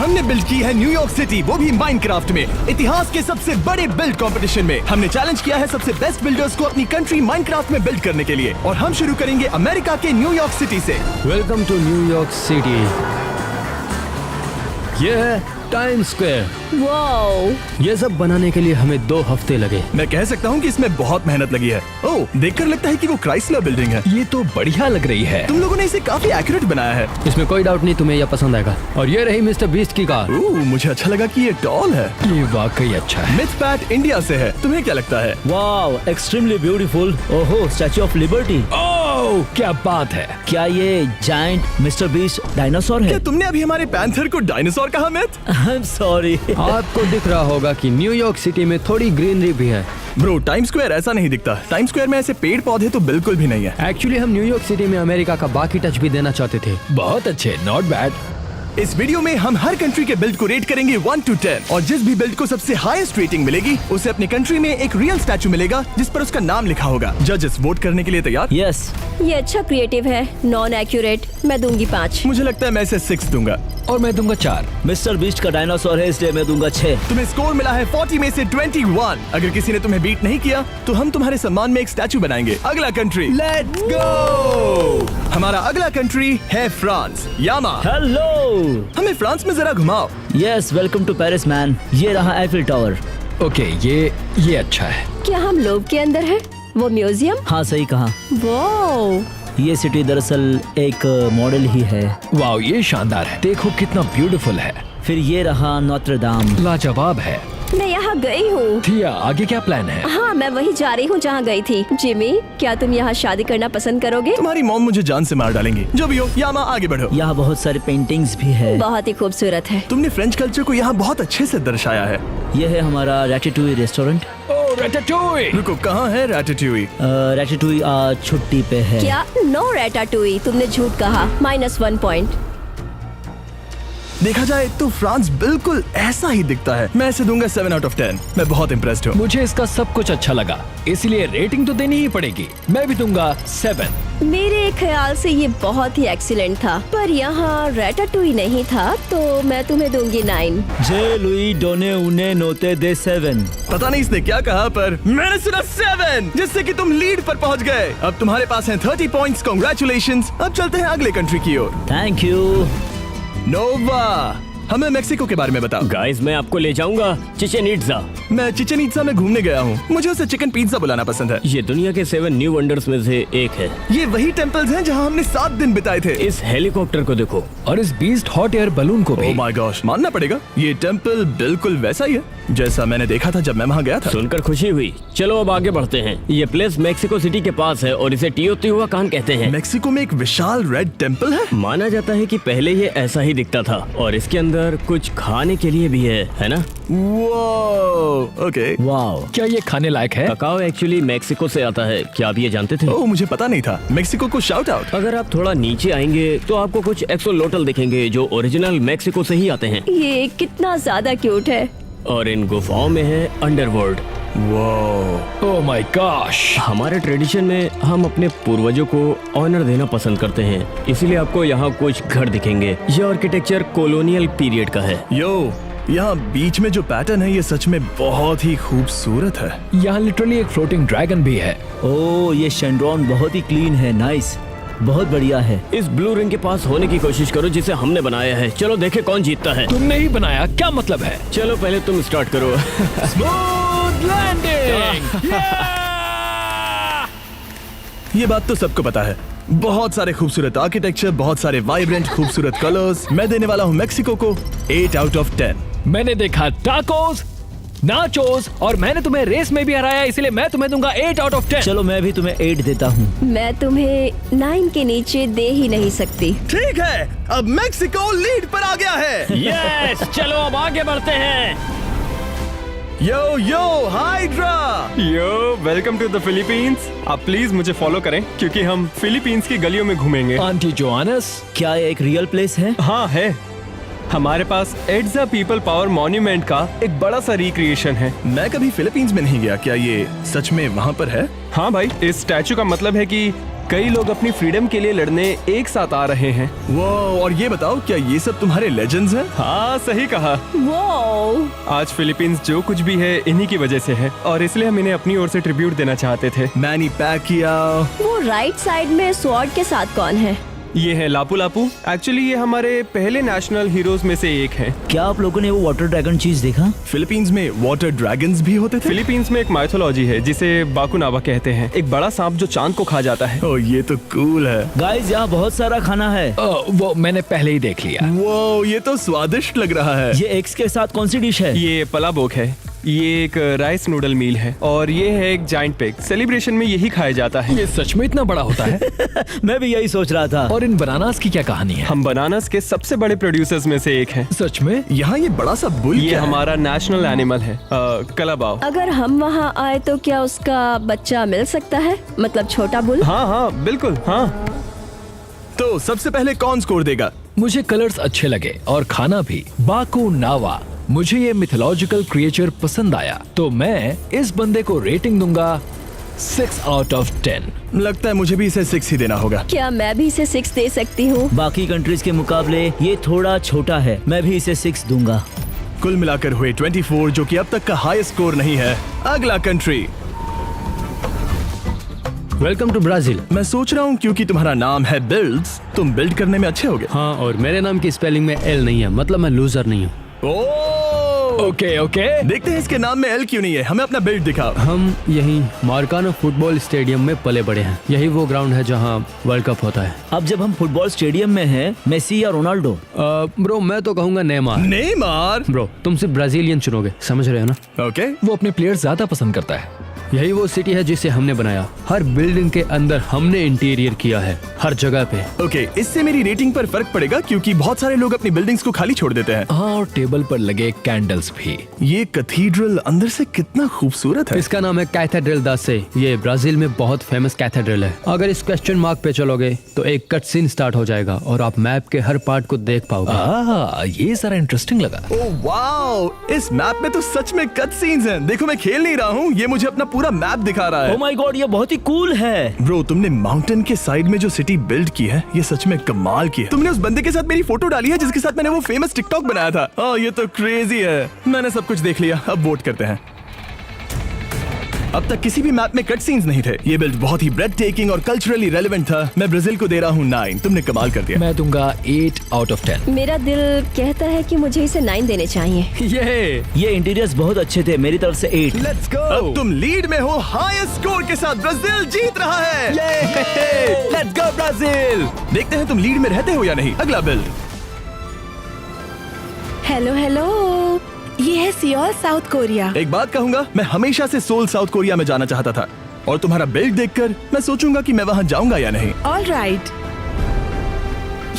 हमने बिल्ड की है न्यूयॉर्क सिटी, वो भी माइनक्राफ्ट में। इतिहास के सबसे बड़े बिल्ड कंपटीशन में हमने चैलेंज किया है सबसे बेस्ट बिल्डर्स को अपनी कंट्री माइनक्राफ्ट में बिल्ड करने के लिए। और हम शुरू करेंगे अमेरिका के न्यूयॉर्क सिटी से। Welcome to New York city. ये है टाइम्स स्क्वायर। वाओ, ये सब बनाने के लिए हमें 2 हफ्ते लगे। मैं कह सकता हूँ कि इसमें बहुत मेहनत लगी है। ओह, देखकर लगता है कि वो क्राइसलर बिल्डिंग है। ये तो बढ़िया लग रही है। तुम लोगों ने इसे काफी एक्यूरेट बनाया है। इसमें कोई डाउट नहीं तुम्हें यह पसंद आएगा। और ये रही मिस्टर बीस्ट की कार। ओह, मुझे अच्छा लगा कि ये टॉल है। ये वाकई अच्छा है। मिथपैट इंडिया से है, तुम्हें क्या लगता है? Wow, extremely beautiful. ओहो, स्टैच्यू ऑफ लिबर्टी। ओह, क्या बात है। क्या ये जायंट मिस्टर बीस्ट डायनासोर है? क्या तुमने अभी हमारे पैंथर को डायनासोर कहा मिथ? I am sorry. आपको दिख रहा होगा कि न्यूयॉर्क सिटी में थोड़ी ग्रीनरी भी है। ब्रो, टाइम स्क्वायर ऐसा नहीं दिखता। टाइम स्क्वायर में ऐसे पेड़ पौधे तो बिल्कुल भी नहीं है। एक्चुअली हम न्यूयॉर्क सिटी में अमेरिका का बाकी टच भी देना चाहते थे। बहुत अच्छे, नॉट बैड। इस वीडियो में हम हर कंट्री के बिल्ड को रेट करेंगे 1 to 10 और जिस भी बिल्ड को सबसे हाईएस्ट रेटिंग मिलेगी उसे अपनी कंट्री में एक रियल स्टैचू मिलेगा जिस पर उसका नाम लिखा होगा। जजेस वोट करने के लिए तैयार? यस। ये अच्छा क्रिएटिव है, नॉन एक्यूरेट। मैं दूंगी 5। मुझे लगता है मैं इसे 6 दूंगा। और मैं दूंगा 4। मिस्टर बीस्ट का डायनासोर है इसलिए मैं दूंगा 6। तुम्हें स्कोर मिला है 40 में से 21। अगर किसी ने तुम्हें बीट नहीं किया तो हम तुम्हारे सम्मान में एक स्टैचू बनाएंगे। अगला कंट्री, लेट्स गो। हमारा अगला कंट्री है फ्रांस। यामा, हेलो। हमें फ्रांस में जरा घुमाओ। Yes, welcome to Paris man. ये रहा एफिल टावर। ओके, ये अच्छा है। क्या हम लोग के अंदर है वो म्यूजियम? हाँ, सही कहा। वाओ, ये सिटी दरअसल एक मॉडल ही है। वाओ, ये शानदार है। देखो कितना ब्यूटीफुल है। फिर ये रहा नोत्र दाम। लाजवाब है। मैं यहाँ गई हूँ। थिया, आगे क्या प्लान है? हाँ, मैं वही जा रही हूँ जहाँ गई थी। जिमी, क्या तुम यहाँ शादी करना पसंद करोगे? तुम्हारी मॉम मुझे जान से मार डालेंगी। जो भी हो, यामा आगे बढ़ो। यहाँ बहुत सारे पेंटिंग्स भी है। बहुत ही खूबसूरत है। तुमने फ्रेंच कल्चर को यहाँ बहुत अच्छे से दर्शाया है। ये है हमारा रैटेटूई रेस्टोरेंट। ओह, रैटाटूई। रुको, कहाँ है रैटेटूई? रैटेटूई आज छुट्टी पे है। क्या? नो रैटाटूई, तुमने झूठ कहा। -1 पॉइंट। देखा जाए तो फ्रांस बिल्कुल ऐसा ही दिखता है। मैं इसे दूंगा 7 out of 10। मैं बहुत इम्प्रेस्ड हूँ। मुझे इसका सब कुछ अच्छा लगा, इसलिए रेटिंग तो देनी ही पड़ेगी। मैं भी दूंगा 7। मेरे ख्याल से ये बहुत ही एक्सीलेंट था, पर यहाँ रैटाटूई नहीं था तो मैं तुम्हें दूंगी 9। जे लुई डोने उन्हें नोते दे 7। पता नहीं इसने क्या कहा, पर मैंने सुना 7, जिससे कि तुम लीड पर पहुंच गए। अब तुम्हारे पास हैं 30 पॉइंट्स। कांग्रेचुलेशंस। अब चलते हैं अगले कंट्री की ओर। Thank you. नोवा, हमें मेक्सिको के बारे में बताओ। गाइस, मैं आपको ले जाऊंगा चिचेन इट्जा। मैं चिचेन इट्जा में घूमने गया हूँ। मुझे उसे चिकन पिज्जा बुलाना पसंद है। ये दुनिया के 7 न्यू वंडर्स में से एक है। ये वही टेम्पल्स हैं जहाँ हमने 7 दिन बिताए थे। इस हेलीकॉप्टर को देखो। और इस बीस्ट हॉट एयर बलून को भी। ओह माय गॉश, मानना पड़ेगा ये टेम्पल बिल्कुल वैसा ही है जैसा मैंने देखा था जब मैं वहाँ गया था। सुनकर खुशी हुई। चलो अब आगे बढ़ते हैं। ये प्लेस मेक्सिको सिटी के पास है और इसे टियोतिहुआकान कहते हैं। मेक्सिको में एक विशाल रेड टेम्पल है। माना जाता है कि पहले ये ऐसा ही दिखता था और इसके अंदर कुछ खाने के लिए भी है ना? वो ओके। वाओ, क्या ये खाने लायक है? ककाओ एक्चुअली मेक्सिको से आता है। क्या आप ये जानते थे? ओह, मुझे पता नहीं था। मेक्सिको को शाउट आउट। अगर आप थोड़ा नीचे आएंगे तो आपको कुछ एक्सोलोटल दिखेंगे जो ओरिजिनल मेक्सिको से ही आते हैं। ये कितना ज्यादा क्यूट है। और इन गुफाओं में है अंडरवर्ल्ड। Oh my gosh. हमारे ट्रेडिशन में हम अपने पूर्वजों को ऑनर देना पसंद करते हैं, इसीलिए आपको यहाँ कुछ घर दिखेंगे। ये आर्किटेक्चर कॉलोनियल पीरियड का है। यो, यहाँ बीच में जो पैटर्न है ये सच में बहुत ही खूबसूरत है। यहाँ लिटरली एक फ्लोटिंग ड्रैगन भी है। ओ ये शेंड्रॉन बहुत ही क्लीन है। नाइस, बहुत बढ़िया है। इस ब्लू रिंग के पास होने की कोशिश करो जिसे हमने बनाया है। चलो देखे कौन जीतता है। तुमने ही बनाया, क्या मतलब है? चलो पहले तुम स्टार्ट करो। Smooth landing. ये बात तो सबको पता है। बहुत सारे खूबसूरत आर्किटेक्चर, बहुत सारे वाइब्रेंट खूबसूरत कलर्स। मैं देने वाला हूँ मेक्सिको को 8 out of 10। मैंने देखा टाकोस, नाचोस और मैंने तुम्हें रेस में भी हराया, इसलिए मैं तुम्हें दूंगा 8 out of 10। चलो मैं भी तुम्हें 8 देता हूँ। मैं तुम्हें 9 के नीचे दे ही नहीं सकती। ठीक है, अब मेक्सिको लीड पर आ गया है। यस, चलो अब आगे बढ़ते हैं। Yo yo Hydra. Yo, welcome to the Philippines. आप प्लीज मुझे फॉलो करें क्योंकि हम फिलीपींस की गलियों में घूमेंगे। आंटी जोआनस, क्या ये एक रियल प्लेस है? हाँ है। हमारे पास एट्स द पीपल पावर मॉन्यूमेंट का एक बड़ा सा रिक्रिएशन है। मैं कभी फिलीपींस में नहीं गया, क्या ये सच में वहाँ पर है? हाँ भाई, इस स्टैचू का मतलब है कि कई लोग अपनी फ्रीडम के लिए लड़ने एक साथ आ रहे हैं। वो और ये बताओ, क्या ये सब तुम्हारे लेजेंड्स हैं? हाँ सही कहा। वो आज फिलीपींस जो कुछ भी है इन्हीं की वजह से है और इसलिए हम इन्हें अपनी ओर से ट्रिब्यूट देना चाहते थे। Many Pacquiao. वो राइट साइड में स्वॉर्ड के साथ कौन है? ये है लापू लापू। एक्चुअली ये हमारे पहले नेशनल हीरोज में से एक है। क्या आप लोगों ने वो वाटर ड्रैगन चीज देखा? फिलीपींस में वाटर ड्रैगन्स भी होते थे? फिलीपींस में एक माइथोलॉजी है जिसे बाकुनावा कहते हैं, एक बड़ा सांप जो चांद को खा जाता है। ओ ये तो कूल है। गाइस यहाँ बहुत सारा खाना है। वो मैंने पहले ही देख लिया। वो ये तो स्वादिष्ट लग रहा है। ये एग्स के साथ कौन सी डिश है? ये पलाबोक है, ये एक राइस नूडल मील है और ये है एक जाइंट पिग। सेलिब्रेशन में यही खाया जाता है। ये सच में इतना बड़ा होता है? मैं भी यही सोच रहा था। और इन बनानास की क्या कहानी है? हम बनानास के सबसे बड़े प्रोड्यूसर्स में से एक हैं। सच में? यहाँ ये बड़ा सा बुल ये क्या है? हमारा नेशनल एनिमल है, कलाबाव। अगर हम वहाँ आए तो क्या उसका बच्चा मिल सकता है? मतलब छोटा बुल? हाँ हाँ बिल्कुल हाँ। तो सबसे पहले कौन स्कोर देगा? मुझे कलर्स अच्छे लगे और खाना भी। बाकू नावा, मुझे ये मिथोलॉजिकल क्रिएचर पसंद आया, तो मैं इस बंदे को रेटिंग दूंगा 6 out of 10। लगता है मुझे भी इसे 6 ही देना होगा। क्या मैं भी इसे 6 दे सकती हूँ? बाकी कंट्रीज के मुकाबले ये थोड़ा छोटा है, मैं भी इसे 6 दूंगा। कुल मिलाकर हुए 24, जो कि अब तक का हाईएस्ट स्कोर नहीं है। अगला कंट्री। Welcome to Brazil. मैं सोच रहा हूँ क्योंकि तुम्हारा नाम है बिल्ड्स, तुम बिल्ड करने में अच्छे होगे। हाँ, और मेरे नाम की स्पेलिंग में एल नहीं है, मतलब मैं लूजर नहीं हूँ। Okay okay. देखते हैं इसके नाम में एल क्यों नहीं है। हमें अपना बिल्ड दिखाओ। हम यही मार्कानो फुटबॉल स्टेडियम में पले बड़े हैं। यही वो ग्राउंड है जहाँ वर्ल्ड कप होता है। अब जब हम फुटबॉल स्टेडियम में हैं, मेसी या रोनाल्डो? ब्रो मैं तो कहूँगा नेमार। नेमार? ब्रो तुम सिर्फ ब्राजीलियन चुनोगे, समझ रहे हो ना? ओके। वो अपने प्लेयर ज्यादा पसंद करता है। यही वो सिटी है जिसे हमने बनाया। हर बिल्डिंग के अंदर हमने इंटीरियर किया है, हर जगह पे। ओके, इससे मेरी रेटिंग पर फर्क पड़ेगा क्योंकि बहुत सारे लोग अपनी बिल्डिंग्स को खाली छोड़ देते हैं। हाँ, और टेबल पर लगे कैंडल्स भी। ये कैथीड्रल अंदर से कितना खूबसूरत है। इसका नाम है कैथेड्रल दा से। ये ब्राजील में बहुत फेमस कैथेड्रल है। अगर इस क्वेश्चन मार्क पे चलोगे तो एक कट सीन स्टार्ट हो जाएगा और आप मैप के हर पार्ट को देख पाओगे। ये सारा इंटरेस्टिंग लगा। ओह वाओ, इस मैप में तो सच में कट सीन्स हैं। देखो मैं खेल नहीं रहा हूँ, ये मुझे अपना पूरा मैप दिखा रहा है। ओह माय गॉड, ये बहुत ही कूल है। ब्रो, तुमने माउंटेन के साइड में जो सिटी बिल्ड की है, ये सच में कमाल की है। तुमने उस बंदे के साथ मेरी फोटो डाली है जिसके साथ मैंने वो फेमस टिकटॉक बनाया था। ये तो क्रेजी है। मैंने सब कुछ देख लिया, अब वोट करते हैं। अब तक किसी भी मैप में कट सीन्स नहीं थे। ये बिल्ड बहुत ही ब्रेड टेकिंग और कल्चरली रेलेवेंट था। मैं ब्राजील को दे रहा हूँ 9। तुमने कमाल कर दिया। मैं दूंगा 8 out of 10। मेरा दिल कहता है कि मुझे इसे 9 देने चाहिए। ये इंटीरियर्स बहुत अच्छे थे, मेरी तरफ से 8। Let's go. अब तुम लीड में हो हाईएस्ट स्कोर के साथ। ब्राजील जीत रहा है। Let's go Brazil. देखते हैं तुम लीड में रहते हो या नहीं। अगला बिल्ड। हेलो हेलो, ये है सियोल साउथ कोरिया। एक बात कहूंगा, मैं हमेशा से सोल साउथ कोरिया में जाना चाहता था और तुम्हारा बिल्ड देखकर मैं सोचूंगा कि मैं वहां जाऊंगा या नहीं। ऑल राइट,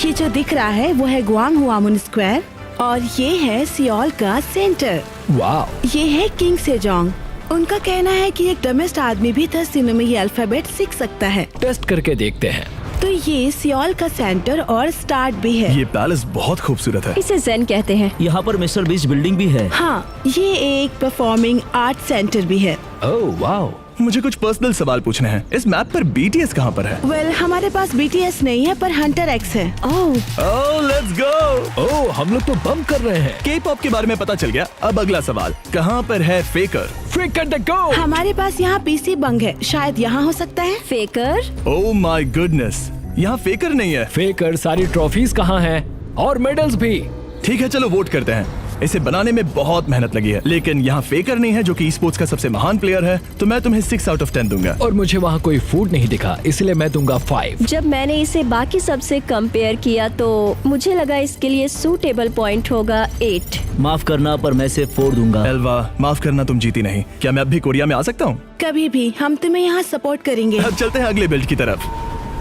ये जो दिख रहा है वो है ग्वांगहुआमुन स्क्वायर और ये है सियोल का सेंटर। वाह। ये है किंग सेजोंग। उनका कहना है कि एक डमिस्ट आदमी भी 10 दिनों में ये अल्फाबेट सीख सकता है। टेस्ट करके देखते हैं। तो ये सियोल का सेंटर और स्टार्ट भी है। ये पैलेस बहुत खूबसूरत है। इसे जेन कहते हैं। यहाँ पर मिस्टर बीस्ट बिल्डिंग भी है। हाँ, ये एक परफॉर्मिंग आर्ट सेंटर भी है। ओह वाह। मुझे कुछ पर्सनल सवाल पूछने हैं। इस मैप पर BTS कहाँ पर है? वेल, हमारे पास BTS नहीं है पर हंटर एक्स है। ओह, लेट्स गो। ओह, हम लोग तो बम कर रहे हैं। K-pop के बारे में पता चल गया। अब अगला सवाल, कहाँ पर है फेकर? Freak at the go। हमारे पास यहाँ PC बंग है, शायद यहाँ हो सकता है। फेकर। ओह माय गुडनेस, यहाँ फेकर नहीं है। फेकर सारी ट्रॉफीज कहाँ हैं? और मेडल्स भी। ठीक है, चलो वोट करते हैं। इसे बनाने में बहुत मेहनत लगी है, लेकिन यहाँ फेकर नहीं है जो कि स्पोर्ट्स का सबसे महान प्लेयर है, तो मैं तुम्हें 6 out of 10 दूंगा। और मुझे वहाँ कोई फूड नहीं दिखा, इसलिए मैं दूंगा 5। जब मैंने इसे बाकी सबसे कंपेयर किया तो मुझे लगा इसके लिए सूटेबल पॉइंट होगा 8। माफ करना, पर मैं सिर्फ 4 दूंगा। एल्वा, माफ करना, तुम जीती नहीं। क्या मैं अब भी कोरिया में आ सकता हूँ? कभी भी, हम तुम्हें यहाँ सपोर्ट करेंगे। अब चलते हैं अगले बिल्ड की तरफ।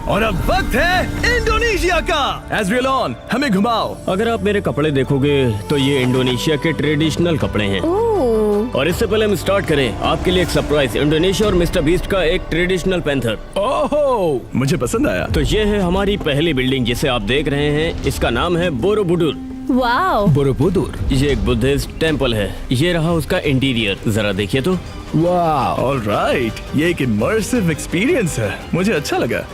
और अब वक्त है इंडोनेशिया का। एज़रियलॉन, हमें घुमाओ। अगर आप मेरे कपड़े देखोगे तो ये इंडोनेशिया के ट्रेडिशनल कपड़े हैं। ओह, और इससे पहले हम स्टार्ट करें, आपके लिए एक सरप्राइज, इंडोनेशिया और मिस्टर बीस्ट का एक ट्रेडिशनल पैंथर। ओहो, मुझे पसंद आया। तो ये है हमारी पहली बिल्डिंग जिसे आप देख रहे हैं। इसका नाम है बोरोबुडुर। वाओ, बुरुबुदुर। ये एक बुद्धिस्ट टेम्पल है। ये रहा उसका इंटीरियर, जरा देखिए तो। वाह, ऑलराइट, ये एक इमर्सिव एक्सपीरियंस है, मुझे अच्छा लगा।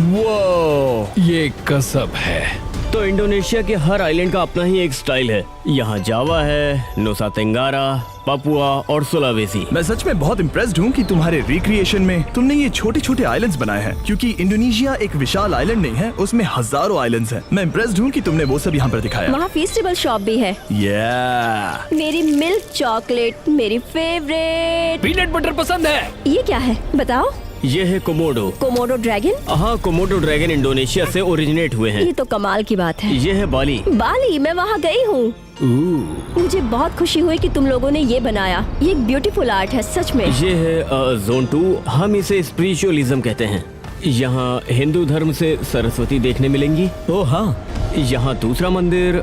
वो ये गजब है। तो इंडोनेशिया के हर आइलैंड का अपना ही एक स्टाइल है। यहाँ जावा है, नुसा तेंगारा, पापुआ और सुलावेसी। मैं सच में बहुत इम्प्रेस्ड हूँ कि तुम्हारे रिक्रिएशन में तुमने ये छोटे छोटे आइलैंड्स बनाए हैं, क्योंकि इंडोनेशिया एक विशाल आइलैंड नहीं है, उसमें हजारों आइलैंड्स हैं। मैं इम्प्रेस्ड हूँ कि तुमने वो सब यहाँ पर दिखाया। वहाँ फेस्टिवल शॉप भी है। मेरी मिल्क चॉकलेट मेरी फेवरेट। पीनट बटर पसंद है। ये क्या है बताओ? ये है कोमोडो। Komodo dragon? हाँ, कोमोडो ड्रैगन इंडोनेशिया से ओरिजिनेट हुए हैं। ये तो कमाल की बात है। ये है बाली। बाली, मैं वहाँ गई हूँ। मुझे बहुत खुशी हुई कि तुम लोगों ने ये बनाया। ये एक ब्यूटीफुल आर्ट है सच में। ये है जोन 2। हम इसे स्पिरिचुअलिज्म कहते हैं। यहाँ हिंदू धर्म से सरस्वती देखने मिलेंगी। ओह हाँ, यहाँ दूसरा मंदिर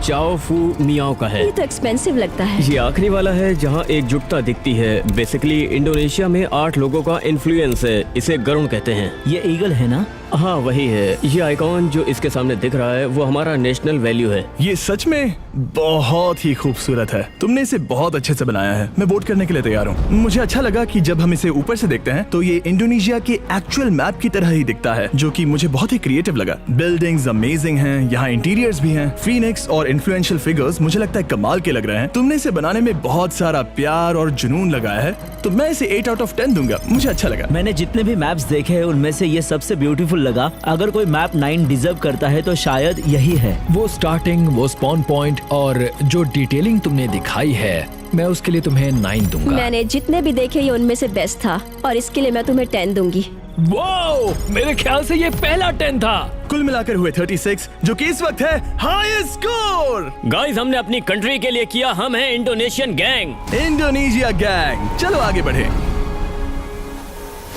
चाओ फू मियाओ का है। ये तो एक्सपेंसिव लगता है। ये आखिरी वाला है जहाँ एकजुटता दिखती है। बेसिकली इंडोनेशिया में 8 लोगों का इन्फ्लुएंस है। इसे गरुण कहते हैं। ये ईगल है ना? हाँ वही है। ये आइकॉन जो इसके सामने दिख रहा है वो हमारा नेशनल वैल्यू है। ये सच में बहुत ही खूबसूरत है। तुमने इसे बहुत अच्छे से बनाया है। मैं वोट करने के लिए तैयार हूँ। मुझे अच्छा लगा कि जब हम इसे ऊपर से देखते हैं तो ये इंडोनेशिया के एक्चुअल मैप की तरह ही दिखता है, जो कि मुझे बहुत ही क्रिएटिव लगा। बिल्डिंग्स अमेजिंग हैं, यहाँ इंटीरियर्स भी हैं। फीनिक्स और इन्फ्लुएंशियल फिगर्स मुझे लगता है कमाल के लग रहे हैं। तुमने इसे बनाने में बहुत सारा प्यार और जुनून लगाया है, तो मैं इसे 8 out of 10 दूंगा। मुझे अच्छा लगा। मैंने जितने भी मैप्स देखे हैं उनमें से ये सबसे ब्यूटीफुल लगा। अगर कोई मैप 9 डिजर्व करता है तो शायद यही है। वो स्टार्टिंग, वो स्पॉन पॉइंट और जो डिटेलिंग तुमने दिखाई है, मैं उसके लिए तुम्हें 9 दूंगा। मैंने जितने भी देखे ये उनमें से बेस्ट था, और इसके लिए मैं तुम्हें 10 दूंगी। वाओ, मेरे ख्याल से ये पहला 10 था। कुल मिलाकर हुए 36, जो कि इस वक्त है हाईएस्ट स्कोर। गाइस, हमने अपनी कंट्री के लिए किया। हम हैं इंडोनेशियन गैंग, इंडोनेशिया गैंग। चलो आगे बढ़े।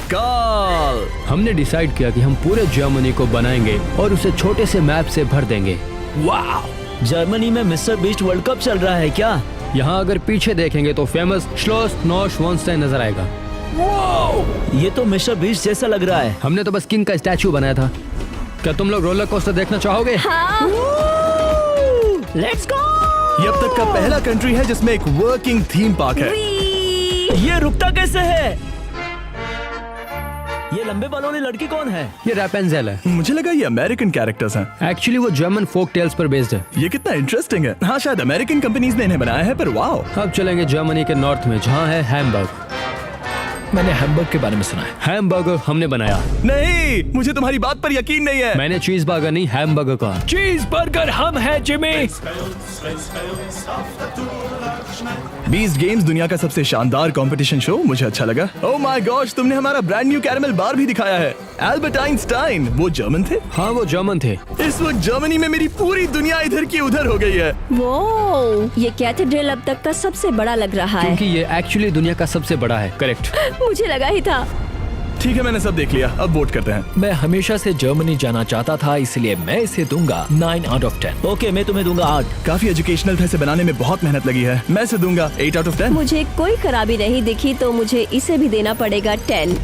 कार्ल, हमने डिसाइड किया कि हम पूरे जर्मनी को बनाएंगे और उसे छोटे से मैप से भर देंगे। वाह, जर्मनी में मिस्टर बीस्ट वर्ल्ड कप चल रहा है क्या? यहाँ अगर पीछे देखेंगे तो फेमस श्लोस नॉर्शवानस्टाइन नजर आएगा। ये तो मिस्टर बीस्ट जैसा लग रहा है। हमने तो बस किंग का स्टैचू बनाया था। क्या तुम लोग रोलर कोस्टर देखना चाहोगे? हाँ। Let's go. ये अब तक का पहला कंट्री है जिसमें एक वर्किंग थीम पार्क है। ये रुकता कैसे है? ये लंबे बालों वाली लड़की कौन है? ये रैपेंजेल है। मुझे लगा ये अमेरिकन कैरेक्टर्स हैं। एक्चुअली वो जर्मन फोक टेल्स पर बेस्ड है। ये कितना इंटरेस्टिंग है। हाँ, शायद अमेरिकन कंपनीज ने इन्हें बनाया है, पर वाओ। अब चलेंगे जर्मनी के नॉर्थ में, जहाँ है हैमबर्ग। मैंने हैमबर्ग के बारे में सुना है। हैमबर्गर हमने बनाया। नहीं, मुझे तुम्हारी बात पर यकीन नहीं है। मैंने चीज बर्गर नहीं, हैमबर्गर कहा। चीज बर्गर हम है जिमी। बीस्ट गेम्स दुनिया का सबसे शानदार कंपटीशन शो, मुझे अच्छा लगा। ओह माय गॉश, तुमने हमारा ब्रांड न्यू कैरेमल बार भी दिखाया है। एल्बर्ट आइंस्टाइन, वो जर्मन थे? हाँ, वो जर्मन थे। इस वक्त जर्मनी में मेरी पूरी दुनिया इधर की उधर हो गई है। वो ये कैथेड्रल अब तक का सबसे बड़ा लग रहा है। क्योंकि ये एक्चुअली दुनिया का सबसे बड़ा है। करेक्ट। मुझे लगा ही था। ठीक है, मैंने सब देख लिया, अब वोट करते हैं। मैं हमेशा से जर्मनी जाना चाहता था, इसलिए मैं इसे दूंगा 9 out of 10। ओके, मैं तुम्हें दूंगा 8। काफी एजुकेशनल था, इसे बनाने में बहुत मेहनत लगी है। मैं इसे दूंगा 8 out of 10। मुझे कोई खराबी नहीं दिखी, तो मुझे इसे भी देना पड़ेगा 10।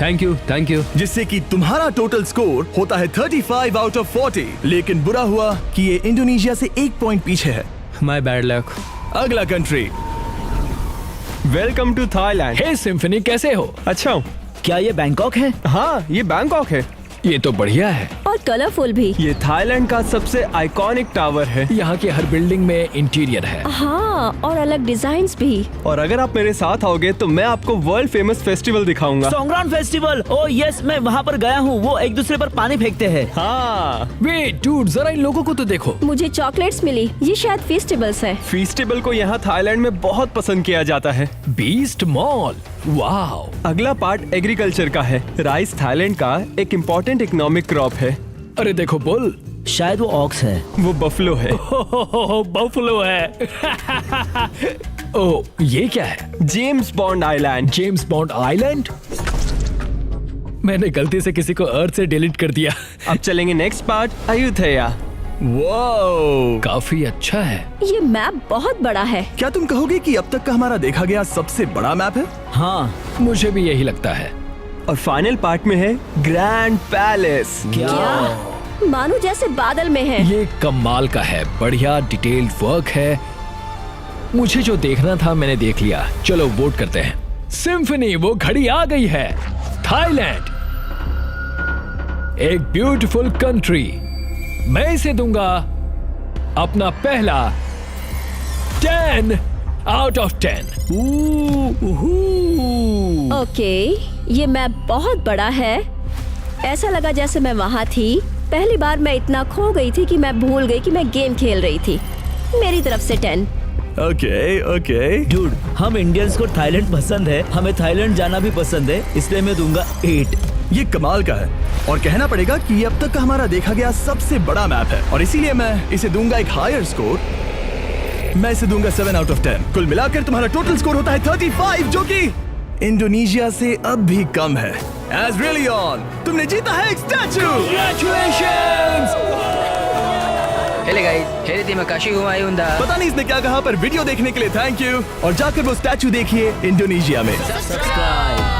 Thank you, thank you. जिससे कि तुम्हारा टोटल स्कोर होता है 35 out of 40। लेकिन बुरा हुआ कि ये इंडोनेशिया से 1 पॉइंट पीछे है। My bad luck. अगला country. Welcome to Thailand. Hey Symphony, कैसे हो? अच्छा हूँ। क्या ये बैंकॉक है? हाँ, ये बैंकॉक है। ये तो बढ़िया है। और कलरफुल भी। ये थाईलैंड का सबसे आइकॉनिक टावर है। यहाँ की हर बिल्डिंग में इंटीरियर है। हाँ, और अलग डिजाइन्स भी। और अगर आप मेरे साथ आओगे तो मैं आपको वर्ल्ड फेमस फेस्टिवल दिखाऊंगा। सोंगरान फेस्टिवल। ओह यस, मैं वहाँ पर गया हूँ। वो एक दूसरे पर पानी फेंकते हैं। हाँ, वेट डूड, जरा इन लोगों को तो देखो। मुझे चॉकलेट्स मिली। ये शायद फेस्टिवल्स है। फेस्टिवल को यहाँ थाईलैंड में बहुत पसंद किया जाता है। Beast mall, wow. अगला पार्ट एग्रीकल्चर का है। राइस थाईलैंड का एक इम्पोर्टेंट इकोनॉमिक क्रॉप है। अरे देखो बुल, शायद वो ऑक्स है। वो बफलो है। बफलो है। ओ, ये क्या है? James bond island. James bond island? मैंने गलती से किसी को अर्थ से डिलीट कर दिया। अब चलेंगे नेक्स्ट पार्ट, अयुथैया। वाओ, काफी अच्छा है। ये मैप बहुत बड़ा है। क्या तुम कहोगे कि अब तक का हमारा देखा गया सबसे बड़ा मैप है? हाँ। मुझे भी यही लगता है। और फाइनल पार्ट में है ग्रैंड पैलेस। क्या? मानो जैसे बादल में है। ये कमाल का है, बढ़िया डिटेल्ड वर्क है। मुझे जो देखना था मैंने देख लिया। चलो वोट करते हैं। सिम्फनी, वो घड़ी आ गई है। थाईलैंड, एक ब्यूटीफुल कंट्री। मैं इसे दूंगा अपना पहला 10 out of 10। ओके, ये मैप बहुत बड़ा है। ऐसा लगा जैसे मैं वहाँ थी। पहली बार मैं इतना खो गई थी कि मैं भूल गई कि मैं गेम खेल रही थी। मेरी तरफ से 10। ओके। डूड, हम इंडियंस को थाईलैंड पसंद है, हमें थाईलैंड जाना भी पसंद है, इसलिए मैं दूंगा 8। ये कमाल का है और कहना पड़ेगा कि ये अब तक का हमारा देखा गया सबसे बड़ा मैप है और इसीलिए मैं इसे दूंगा एक हायर स्कोर। मैं इसे दूंगा 7 out of 10। कुल मिलाकर तुम्हारा टोटल स्कोर होता है 35, जो कि इंडोनेशिया से अब भी कम है। एज रियली ऑन, तुमने जीता है एक statue. Hele guys, Hele Makasih Humayunda. पता नहीं इसने क्या कहा, पर वीडियो देखने के लिए थैंक यू और जाकर वो स्टैचू देखिए इंडोनेशिया में। सब्सक्राइब।